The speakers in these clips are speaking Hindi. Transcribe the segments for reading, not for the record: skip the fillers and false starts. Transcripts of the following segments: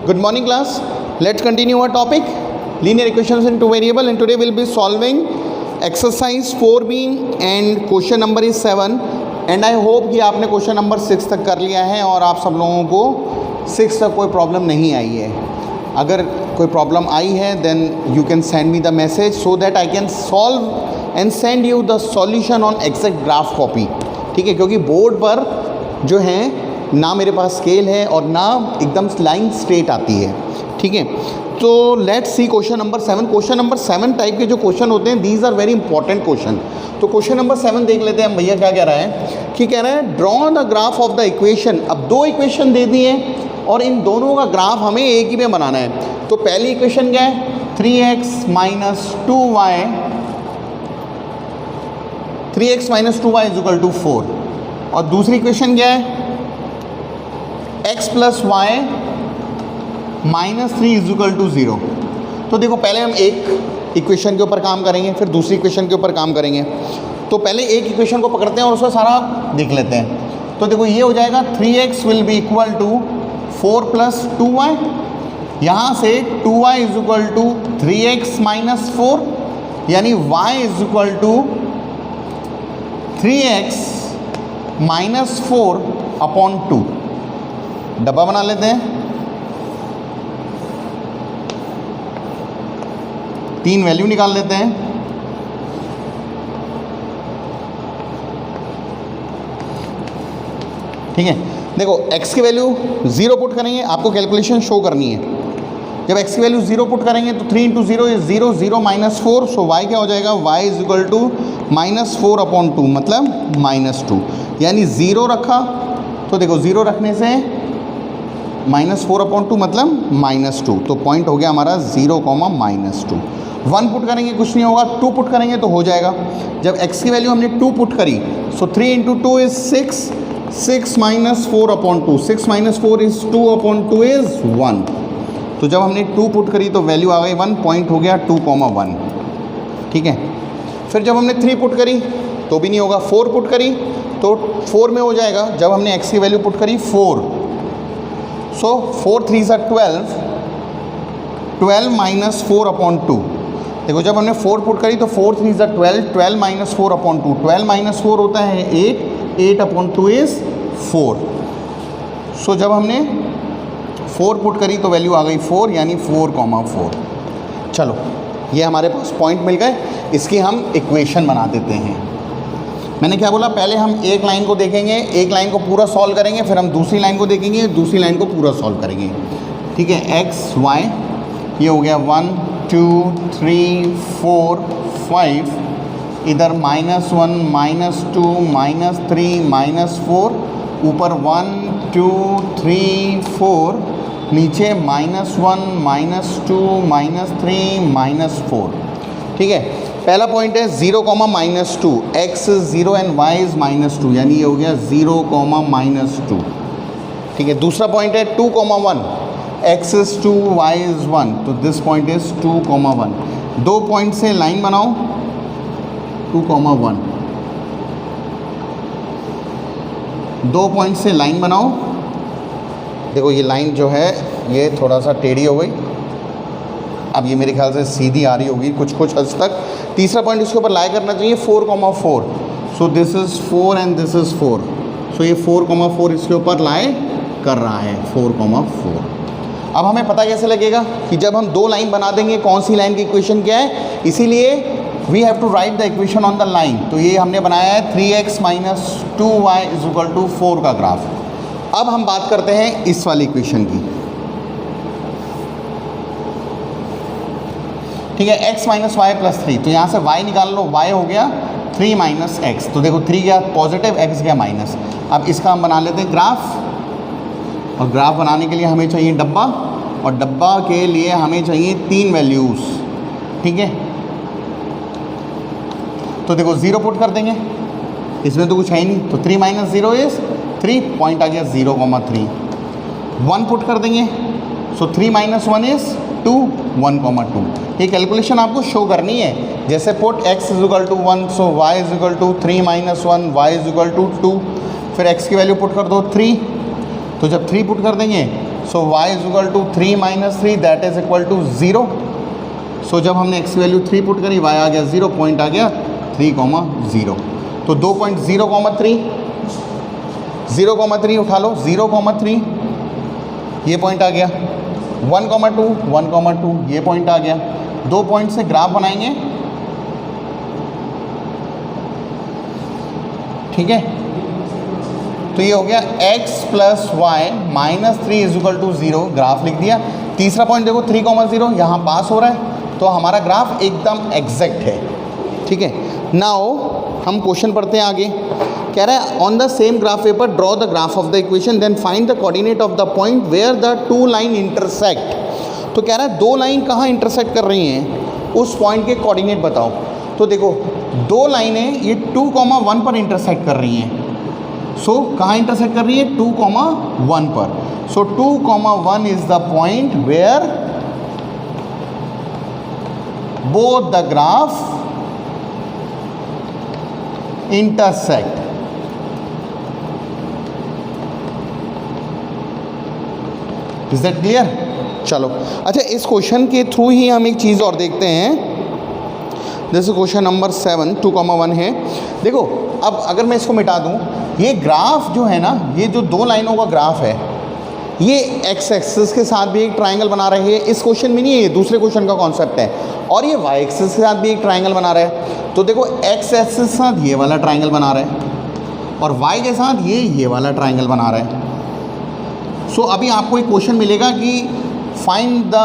Good morning class. Let's continue our topic linear equations in two variable, and today we'll be solving exercise 4b and question number is 7 and I hope कि आपने क्वेश्चन नंबर 6 तक कर लिया है और आप सब लोगों को 6 तक कोई प्रॉब्लम नहीं आई है. अगर कोई प्रॉब्लम आई है then you can send me the message so that I can solve and send you the solution on exact graph copy. ठीक है, क्योंकि बोर्ड पर जो है ना मेरे पास स्केल है और ना एकदम लाइन स्ट्रेट आती है. ठीक है, तो let's see question number 7. Question number 7 type के जो क्वेश्चन होते हैं these are very important question. तो क्वेश्चन नंबर 7 देख लेते हैं. भैया क्या कह रहा है कि कह रहा है draw the graph of the equation. अब दो इक्वेशन दे दी हैं और इन दोनों का ग्राफ हमें एक ही में बनाना है. तो पहली इक्वेशन क्या है 3x minus 2y is equal to 4 और दूसरी इक्वेशन क्या है x plus y minus 3 is equal to 0. तो देखो पहले हम एक इक्वेशन के ऊपर काम करेंगे फिर दूसरी इक्वेशन के ऊपर काम करेंगे. तो पहले एक इक्वेशन को पकड़ते हैं और उसका सारा देख लेते हैं. तो देखो ये हो जाएगा 3x will be equal to 4 plus 2y. यहाँ से 2y is equal to 3x minus 4 यानी y is equal to 3x minus 4 upon 2. डब्बा बना लेते हैं. 3 वैल्यू निकाल लेते हैं. ठीक है, देखो x की वैल्यू 0 पुट करेंगे. आपको कैलकुलेशन शो करनी है. जब x की वैल्यू 0 पुट करेंगे तो 3 into 0 is 0, 0 minus 4. So y क्या हो जाएगा y is equal to minus 4 upon 2 मतलब माइनस 2. यानी 0 रखा तो देखो 0 रखने से माइनस 4 अपॉन 2 मतलब माइनस 2. तो पॉइंट हो गया हमारा 0 माइनस 2. 1 पुट करेंगे कुछ नहीं होगा, 2 पुट करेंगे तो हो जाएगा. जब x की वैल्यू हमने 2 पुट करी सो 3 into 2 is 6, 6 minus 4 upon 2, 6 minus 4 is 2 upon 2 is 1. तो जब हमने 2 पुट करी तो वैल्यू आ गई 1. पॉइंट हो गया 2,1. ठीक है, फिर जब हमने 3 पुट करी तो भी नहीं होगा. 4 पुट करी तो 4 में हो जाएगा. जब हमने x की वैल्यू पुट करी 4 सो 4 3 ज़ा 12, 12 माइनस 4 अपॉन 2. देखो जब हमने 4 पुट करी तो 4 3 ज़ा 12, 12 माइनस 4 अपॉन 2, 12 माइनस 4 होता है 8, 8 अपॉन 2 इज़ 4. सो जब हमने 4 पुट करी तो वैल्यू आ गई 4 यानी 4,4. चलो ये हमारे पास पॉइंट मिल गए. इसकी हम इक्वेशन बना देते हैं. मैंने क्या बोला, पहले हम एक लाइन को देखेंगे, एक लाइन को पूरा सॉल्व करेंगे, फिर हम दूसरी लाइन को देखेंगे, दूसरी लाइन को पूरा सॉल्व करेंगे. ठीक है, x y ये हो गया 1 2 3 4 5. इधर -1 -2 -3 -4. ऊपर 1 2 3 4. नीचे -1 -2 -3 -4. ठीक है, पहला पॉइंट है 0, -2. x is 0 and y is -2 यानी ये हो गया 0, -2. ठीक है, दूसरा पॉइंट है 2, 1. x is 2 y is 1. तो दिस पॉइंट इज 2, 1. दो पॉइंट से लाइन बनाओ 2, 1. दो पॉइंट से लाइन बनाओ. देखो ये लाइन जो है ये थोड़ा सा टेढ़ी हो गई. अब ये मेरे ख्याल से सीधी आ रही होगी कुछ हद तक. तीसरा पॉइंट इसके ऊपर लाई करना चाहिए 4,4. So this is 4 and this is 4. सो ये 4,4 इसके ऊपर लाई कर रहा है 4,4. अब हमें पता कैसे लगेगा कि जब हम दो लाइन बना देंगे कौन सी लाइन की इक्वेशन क्या है. इसीलिए we have to write the equation on the line. तो ये हमने बनाया है 3x minus 2y is equal to 4 का ग्राफ. अब हम बात करते हैं इस वाली इक्वेशन की. ठीक है, x माइनस वाई प्लस 3. तो यहाँ से y निकाल लो, y हो गया 3 माइनस एक्स. तो देखो 3 गया पॉजिटिव, x गया माइनस. अब इसका हम बना लेते हैं ग्राफ. और ग्राफ बनाने के लिए हमें चाहिए डब्बा और डब्बा के लिए हमें चाहिए 3 वैल्यूज़. ठीक है, तो देखो 0 पुट कर देंगे, इसमें तो कुछ है ही नहीं. तो 3 माइनस 0 इज़ 3. पॉइंट आ गया 0,3. 1 पुट कर देंगे सो 3 माइनस 1 इज़ 2, 1,2. ये कैलकुलेशन आपको शो करनी है. जैसे put x is equal to 1 so y is equal to 3 minus 1, y is equal to 2. फिर x की वैल्यू पुट कर दो 3. तो जब 3 पुट कर देंगे so y is equal to 3 - 3 that is equal to 0। So जब हमने x की वैल्यू 3 पुट करी y आ गया 0, पॉइंट आ गया 3,0। तो 2.0,3 0,3 उठा लो, 0,3 ये पॉइंट आ गया, 1,2 1,2 ये पॉइंट आ गया। 2 पॉइंट से ग्राफ बनाएंगे, ठीक है। तो ये हो गया x + y - 3 is equal to 0, graph लिख दिया। तीसरा पॉइंट देखो 3,0 यहाँ पास हो रहा है, तो हमारा ग्राफ एकदम एग्जैक्ट है, ठीक है। नाउ हम क्वेश्चन पढ़ते हैं आगे। कह रहा है on the same graph paper draw the graph of the equation then find the coordinate of the point where the two line intersect. तो कह रहा है दो लाइन कहाँ इंटरसेक्ट कर रही हैं, उस पॉइंट के कोऑर्डिनेट बताओ। तो देखो दो लाइनें ये 2,1 पर इंटरसेक्ट कर रही हैं। सो कहाँ इंटरसेक्ट कर रही है, 2,1 पर। So 2,1 is the point where both the graph intersect. Is that clear? चलो अच्छा, इस क्वेश्चन के थ्रू ही हम एक चीज़ और देखते हैं। जैसे क्वेश्चन नंबर 7 2,1 है। देखो अब अगर मैं इसको मिटा दूं, ये ग्राफ जो है ना, ये जो दो लाइनों का ग्राफ है, ये एक्स एक्सिस के साथ भी एक ट्रायंगल बना रहे हैं। इस क्वेश्चन में नहीं है, ये दूसरे क्वेश्चन का कॉन्सेप्ट है। और ये वाई एक्सिस के साथ भी एक ट्रायंगल बना रहा है। तो देखो एक्स एक्सिस के साथ ये वाला ट्रायंगल बना रहा है और वाई के साथ ये वाला ट्रायंगल बना रहा है। सो अभी आपको एक क्वेश्चन मिलेगा कि फाइंड द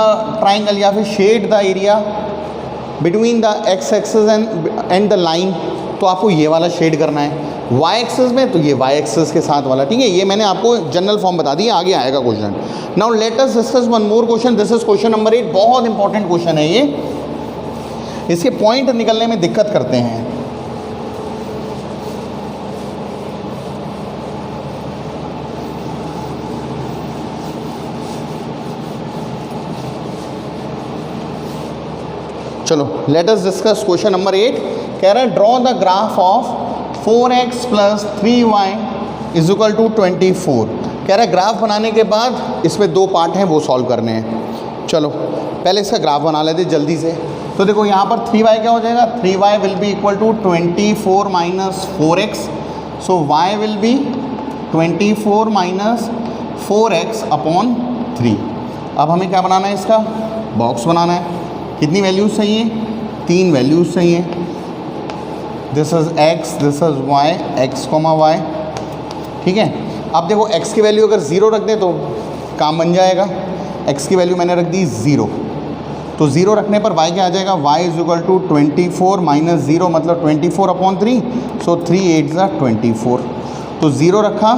ट्रायंगल या फिर shade the area between the x axis and the line. तो आपको ये वाला शेड करना है। वाई एक्सिस में तो ये वाई एक्सिस के साथ वाला, ठीक है। ये मैंने आपको जनरल फॉर्म बता दी, आगे आएगा question. Now let us discuss one more question. This is question number 8। बहुत इंपॉर्टेंट क्वेश्चन है ये, इसके पॉइंट निकलने में दिक्कत करते हैं। चलो let us discuss question number 8। कह रहा है draw the graph of 4x + 3y is equal to 24। कह रहा है ग्राफ बनाने के बाद इसमें दो पार्ट हैं, वो सॉल्व करने हैं। चलो पहले इसका ग्राफ बना लेते जल्दी से। तो देखो यहाँ पर 3y क्या हो जाएगा, 3y will be equal to 24 - 4x। So y will be 24 - 4x upon 3। अब हमें क्या बनाना है, इसका बॉक्स बनाना है। कितनी वैल्यूज़ चाहिए, 3 वैल्यूज़ चाहिए। This is x, this is y, x, y, ठीक है। अब देखो x की वैल्यू अगर 0 रख दें तो काम बन जाएगा। x की वैल्यू मैंने रख दी 0, तो 0 रखने पर y क्या आ जाएगा, y इज इक्वल टू 24 - 0 मतलब 24 अपॉन 3। सो 3 8 ज़ा 24। तो 0 रखा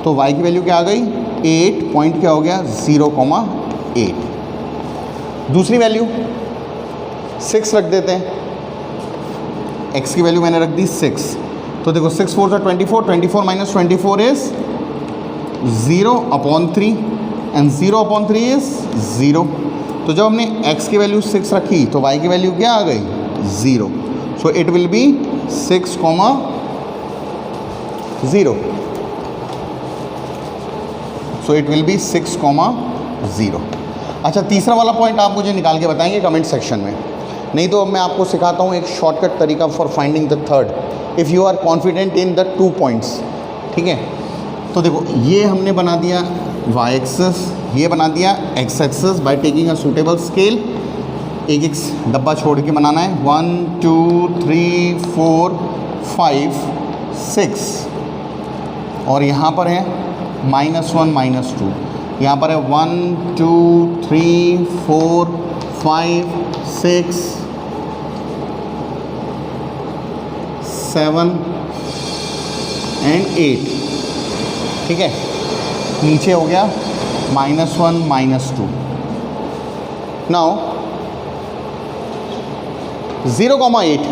तो y की वैल्यू क्या आ गई, 8। पॉइंट क्या हो गया, 0,8। दूसरी वैल्यू 6 रख देते हैं। x की वैल्यू मैंने रख दी 6। तो देखो 6 4 ज़ा 24, 24 - 24 is 0 upon 3 and 0 upon 3 is 0। तो जब हमने x की वैल्यू 6 रखी तो y की वैल्यू क्या आ गई, 0। So it will be 6, 0। So it will be 6, 0। अच्छा तीसरा वाला पॉइंट आप मुझे निकाल के बताएंगे कमेंट सेक्शन में, नहीं तो अब मैं आपको सिखाता हूँ एक शॉर्टकट तरीका for finding the third if you are confident in the 2 points, ठीक है। तो देखो ये हमने बना दिया y एक्सिस, ये बना दिया x axis by taking a suitable scale. एक एक डब्बा छोड़ के बनाना है। 1 2 3 4 5 6 और यहाँ पर है -1 -2। यहाँ पर है 1 2 3 4 5 6 7 एंड 8, ठीक है। नीचे हो गया -1 -2। नाउ 0,8।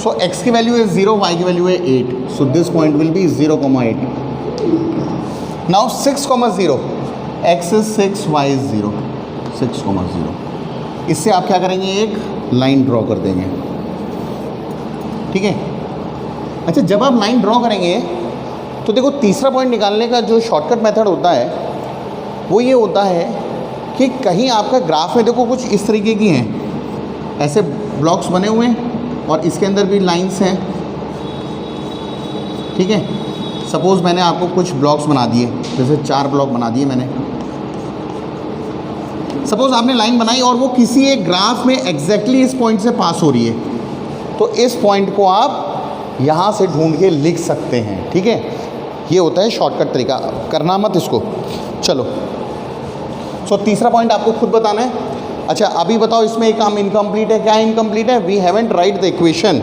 सो x की वैल्यू है 0, y की वैल्यू है 8। So this point will be 0,8। Now 6,0, x is 6, y is 0, 6,0। इससे आप क्या करेंगे, एक लाइन ड्रॉ कर देंगे, ठीक है। अच्छा जब आप लाइन ड्रॉ करेंगे तो देखो तीसरा पॉइंट निकालने का जो शॉर्टकट मेथड होता है वो ये होता है कि कहीं आपका ग्राफ में देखो कुछ इस तरीके की हैं, ऐसे ब्लॉक्स बने हुए हैं और इसके अंदर भी लाइंस हैं, ठीक है। सपोज़ मैंने आपको कुछ ब्लॉक्स बना दिए, जैसे 4 ब्लॉक बना दिए मैंने। सपोज़ आपने लाइन बनाई और वो किसी एक ग्राफ में एग्जैक्टली इस पॉइंट से पास हो रही है, तो इस पॉइंट को आप यहाँ से ढूंढ के लिख सकते हैं, ठीक है। ये होता है शॉर्टकट तरीका, करना मत इसको। चलो सो तीसरा पॉइंट आपको खुद बताना है। अच्छा अभी बताओ इसमें एक काम इनकम्प्लीट है। क्या इनकम्प्लीट है? We haven't write the equation,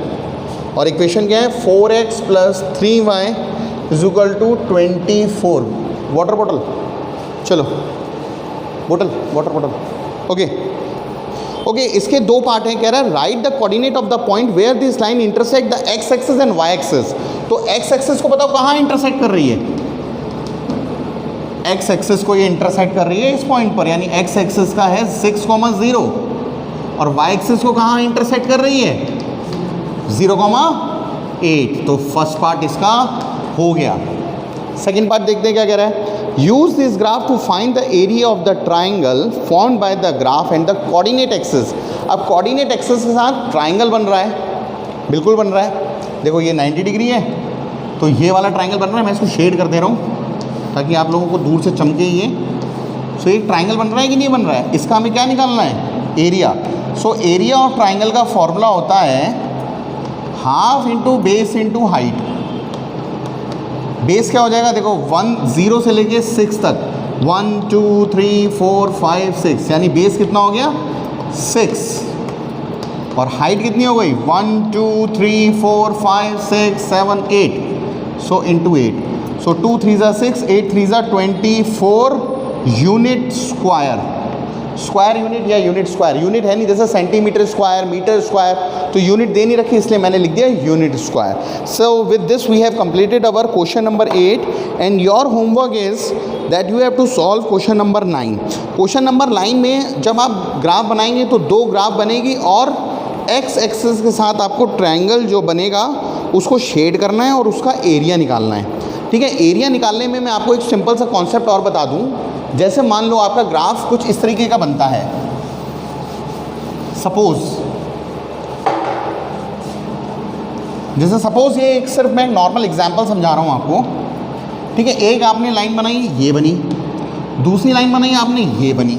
और इक्वेशन क्या है? 4x + 3y = 24। वाटर बॉटल, चलो बोतल, वाटर बॉटल। ओके, इसके 2 पार्ट हैं। कह रहा है write the coordinate of the point where this line intersect the x axis and y axis. तो x एक्सिस को बताओ कहाँ इंटरसेक्ट कर रही है? x एक्सिस को ये इंटरसेक्ट कर रही है इस पॉइंट पर, यानी x एक्सिस का है 6, 0 और y एक्सिस को कहाँ इंटरसेक्ट कर रही है? 0, 8। तो फर्स्ट पार्ट इसका हो गया। सेकेंड पार्ट देखते हैं क्या कह रहा है। Use this graph to find the area of the triangle formed by the graph and the coordinate axis. अब कोऑर्डिनेट एक्सिस के साथ ट्राइंगल बन रहा है, बिल्कुल बन रहा है। देखो ये 90 डिग्री है, तो ये वाला ट्राइंगल बन रहा है। मैं इसको शेड कर दे रहा हूँ ताकि आप लोगों को दूर से चमके ये। सो ये ट्राइंगल बन रहा है कि नहीं बन रहा है? इसका हमें क्या निकालना है? Area. So area of triangle का फॉर्मूला होता है half into base into height. Base क्या हो जाएगा? देखो 0 से लेके 6 तक, 1 2 3 4 5 6, यानी बेस कितना हो गया? 6। और हाइट कितनी हो गई? 1 2 3 4 5 6 7 8। So into 8। So 2 3 6, 8 3 24 unit square. Square unit या यूनिट स्क्वायर, यूनिट है नहीं, जैसे सेंटीमीटर स्क्वायर, मीटर स्क्वायर, तो यूनिट दे नहीं रखी इसलिए मैंने लिख दिया unit square. So with this we have completed our question number 8 and your homework is that you have to solve question number 9। Question number 9 में जब आप ग्राफ बनाएंगे तो 2 ग्राफ बनेगी और x एक्सिस के साथ आपको ट्रायंगल जो बनेगा उसको शेड करना है और उसका एरिया निकालना है, ठीक है। एरिया निकालने में मैं आपको एक सिंपल सा कॉन्सेप्ट और बता दूं। जैसे मान लो आपका ग्राफ कुछ इस तरीके का बनता है। सपोज ये एक सिर्फ मैं नॉर्मल एग्जांपल समझा रहा हूँ आपको, ठीक है। एक आपने लाइन बनाई, ये बनी, दूसरी लाइन बनाई आपने, ये बनी।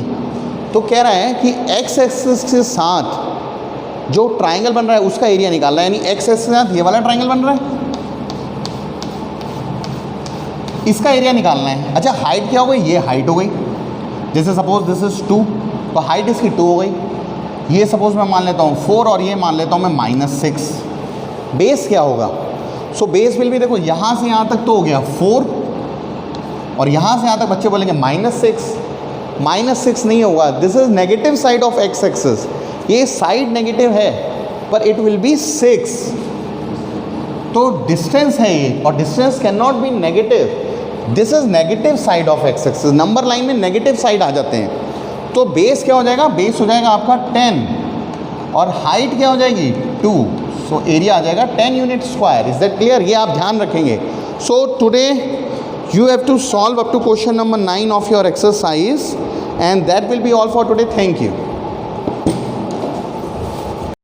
तो कह रहा है कि x एक्सिस के साथ जो ट्राइंगल बन रहा है उसका एरिया निकालना है, यानी x एक्सिस के साथ ये वाला ट्राइंगल बन रहा है, इसका एरिया निकालना है। अच्छा हाइट क्या हो गई? ये हाइट हो गई। जैसे सपोज दिस इज 2, तो हाइट इसकी 2 हो गई। ये सपोज मैं मान लेता हूँ 4 और ये मान लेता हूँ मैं -6। बेस क्या होगा? सो बेस विल भी, देखो यहाँ से यहाँ तक तो हो गया 4 और यहाँ से यहाँ तक बच्चे बोलेंगे -6। -6 नहीं होगा, this is negative side of x axis. ये साइड नेगेटिव है पर इट विल बी 6। तो डिस्टेंस है ये, और distance can not be negative. This is negative side of x axis. Number line में नेगेटिव साइड आ जाते हैं। तो बेस क्या हो जाएगा? बेस हो जाएगा आपका 10 और हाइट क्या हो जाएगी? 2। सो एरिया आ जाएगा 10 unit square. Is that clear? ये आप ध्यान रखेंगे। So today you have to solve up to question number 9 of your exercise, and that will be all for today. Thank you.